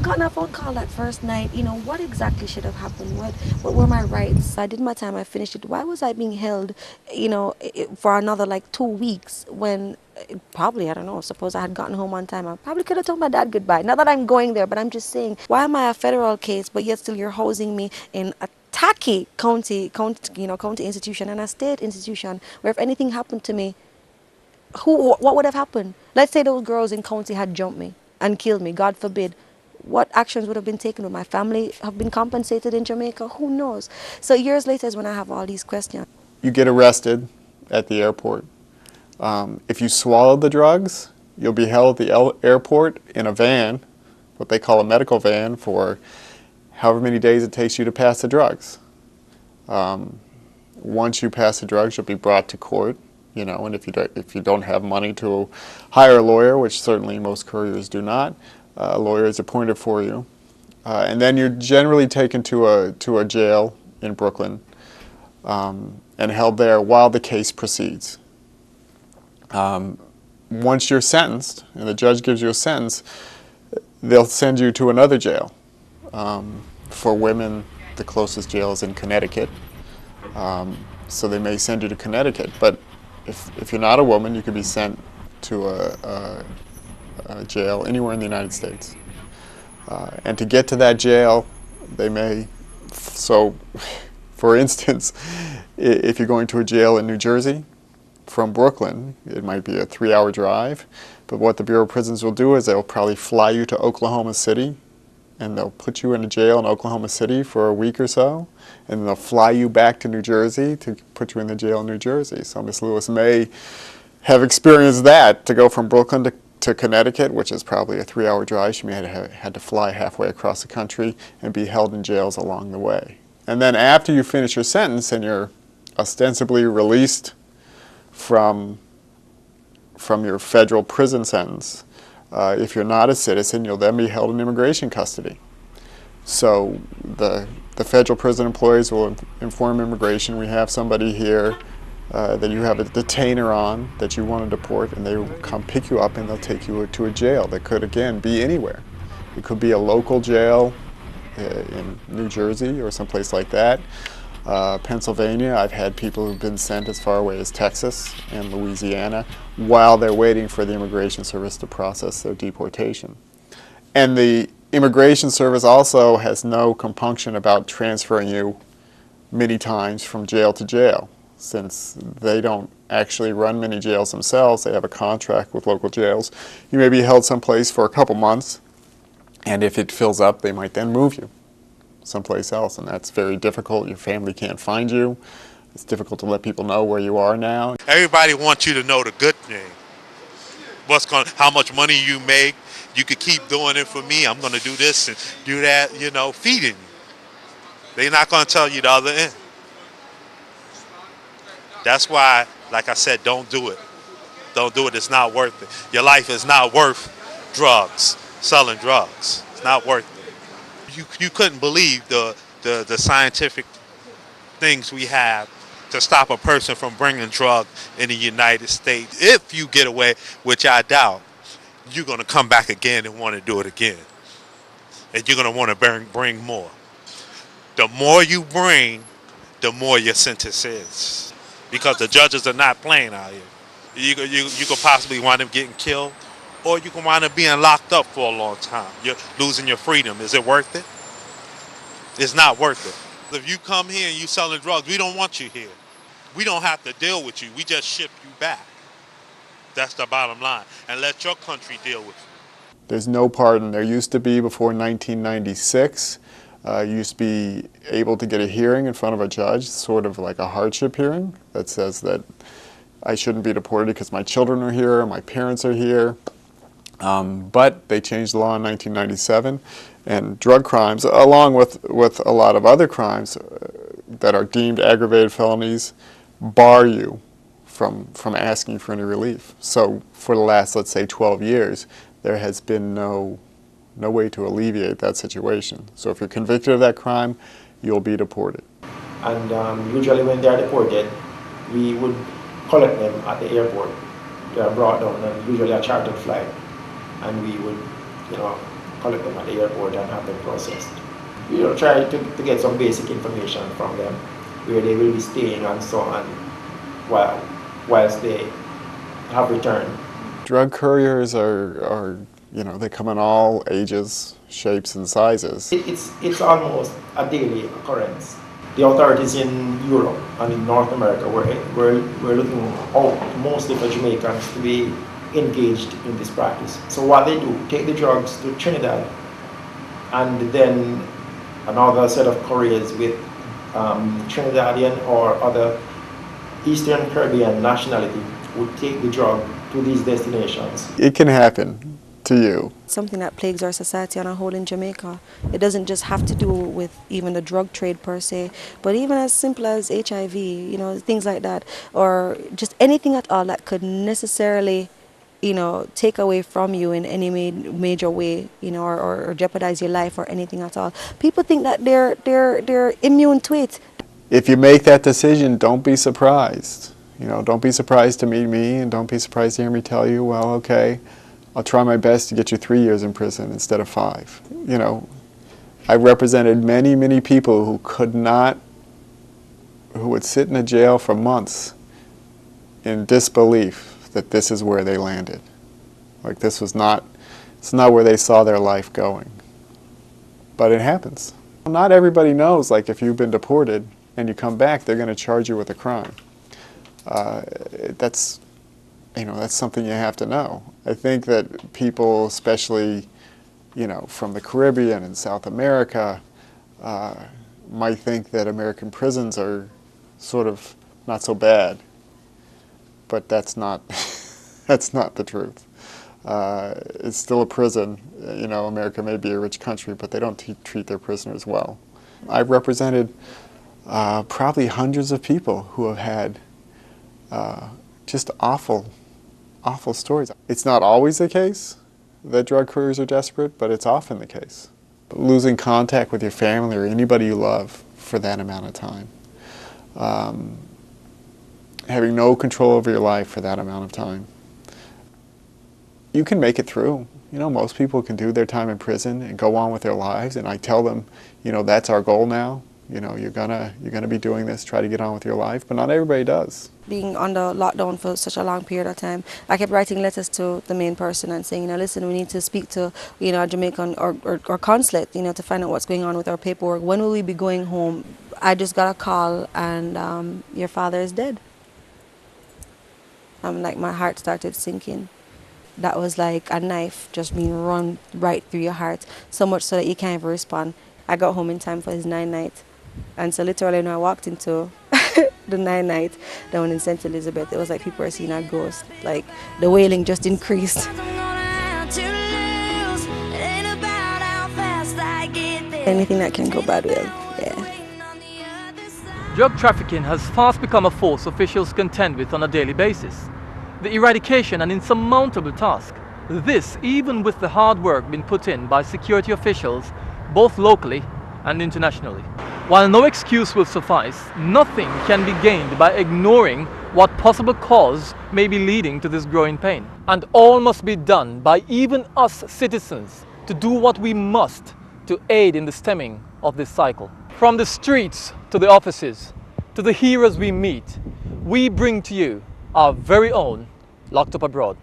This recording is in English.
gotten a phone call that first night. What exactly should have happened? What were my rights? I did my time. I finished it. Why was I being held, for another like 2 weeks when probably, I don't know, suppose I had gotten home on time. I probably could have told my dad goodbye. Not that I'm going there, but I'm just saying, why am I a federal case, but yet still you're housing me in a tacky county institution and a state institution where if anything happened to me, what would have happened? Let's say those girls in county had jumped me and killed me, God forbid. What actions would have been taken? Would my family have been compensated in Jamaica? Who knows? So years later is when I have all these questions. You get arrested at the airport. If you swallow the drugs, you'll be held at the airport in a van, what they call a medical van, for however many days it takes you to pass the drugs. Once you pass the drugs, you'll be brought to court. And if you don't have money to hire a lawyer, which certainly most couriers do not, a lawyer is appointed for you, and then you're generally taken to a jail in Brooklyn and held there while the case proceeds. Once you're sentenced, and the judge gives you a sentence, they'll send you to another jail. For women, the closest jail is in Connecticut, so they may send you to Connecticut. But if you're not a woman, you could be sent to a jail anywhere in the United States. And to get to that jail, they may, so for instance, if you're going to a jail in New Jersey from Brooklyn, it might be a 3-hour drive, but what the Bureau of Prisons will do is they'll probably fly you to Oklahoma City, and they'll put you in a jail in Oklahoma City for a week or so, and they'll fly you back to New Jersey to put you in the jail in New Jersey. So Miss Lewis may have experienced that, to go from Brooklyn to Connecticut, which is probably a 3-hour drive. She may have had to fly halfway across the country and be held in jails along the way. And then after you finish your sentence and you're ostensibly released from your federal prison sentence, if you're not a citizen, you'll then be held in immigration custody. So the federal prison employees will inform immigration, we have somebody here that you have a detainer on that you want to deport, and they will come pick you up and they'll take you to a jail that could, again, be anywhere. It could be a local jail in New Jersey or someplace like that. Pennsylvania, I've had people who've been sent as far away as Texas and Louisiana while they're waiting for the Immigration Service to process their deportation. And the Immigration Service also has no compunction about transferring you many times from jail to jail, since they don't actually run many jails themselves. They have a contract with local jails. You may be held someplace for a couple months, and if it fills up, they might then move you someplace else, and that's very difficult. Your family can't find you. It's difficult to let people know where you are now. Everybody wants you to know the good thing. How much money you make. You could keep doing it for me. I'm going to do this and do that, feeding you. They're not going to tell you the other end. That's why, like I said, don't do it. Don't do it. It's not worth it. Your life is not worth drugs, selling drugs. It's not worth it. You couldn't believe the scientific things we have to stop a person from bringing drugs in the United States. If you get away, which I doubt, you're going to come back again and want to do it again. And you're going to want to bring more. The more you bring, the more your sentence is. Because the judges are not playing out here. You could possibly wind up getting killed, or you can wind up being locked up for a long time. You're losing your freedom. Is it worth it? It's not worth it. If you come here and you selling drugs, we don't want you here. We don't have to deal with you. We just ship you back. That's the bottom line. And let your country deal with you. There's no pardon. There used to be before 1996. You used to be able to get a hearing in front of a judge, sort of like a hardship hearing, that says that I shouldn't be deported because my children are here, my parents are here. But they changed the law in 1997, and drug crimes, along with a lot of other crimes that are deemed aggravated felonies, bar you from asking for any relief. So for the last, let's say, 12 years, there has been no way to alleviate that situation. So if you're convicted of that crime, you'll be deported. And usually when they are deported, we would collect them at the airport. They are brought down, and usually a chartered flight, and we would, collect them at the airport and have them processed. Try to get some basic information from them, where they will be staying and so on, whilst they have returned. Drug couriers are they come in all ages, shapes, and sizes. It's almost a daily occurrence. The authorities in Europe and in North America we're looking out mostly for Jamaicans to be engaged in this practice. So what they do, take the drugs to Trinidad, and then another set of couriers with Trinidadian or other Eastern Caribbean nationality would take the drug to these destinations. It can happen to you. Something that plagues our society on a whole in Jamaica. It doesn't just have to do with even the drug trade per se, but even as simple as HIV, things like that, or just anything at all that could necessarily, take away from you in any major way, or jeopardize your life or anything at all. People think that they're immune to it. If you make that decision, don't be surprised. Don't be surprised to meet me, and don't be surprised to hear me tell you, well, okay, I'll try my best to get you 3 years in prison instead of 5. I represented many, many people who would sit in a jail for months in disbelief that this is where they landed. Like it's not where they saw their life going. But it happens. Not everybody knows, like if you've been deported and you come back, they're going to charge you with a crime. That's something you have to know. I think that people, especially, from the Caribbean and South America, might think that American prisons are sort of not so bad, but that's not that's not the truth. It's still a prison. America may be a rich country, but they don't treat their prisoners well. I've represented probably hundreds of people who have had just awful stories. It's not always the case that drug couriers are desperate, but it's often the case. Losing contact with your family or anybody you love for that amount of time. Having no control over your life for that amount of time. You can make it through. Most people can do their time in prison and go on with their lives, and I tell them, that's our goal now. You're gonna be doing this, try to get on with your life, but not everybody does. Being under lockdown for such a long period of time, I kept writing letters to the main person and saying, listen, we need to speak to, a Jamaican or consulate, to find out what's going on with our paperwork. When will we be going home? I just got a call and your father is dead. My heart started sinking. That was like a knife just being run right through your heart, so much so that you can't even respond. I got home in time for his 9 night. And so literally when I walked into the 9 night down in St. Elizabeth, it was like people were seeing a ghost. Like the wailing just increased. Anything that can go bad will, yeah. Drug trafficking has fast become a force officials contend with on a daily basis. The eradication an insurmountable task. This even with the hard work being put in by security officials both locally and internationally. While no excuse will suffice, nothing can be gained by ignoring what possible cause may be leading to this growing pain. And all must be done by even us citizens to do what we must to aid in the stemming of this cycle. From the streets to the offices, to the heroes we meet, we bring to you our very own Locked Up Abroad.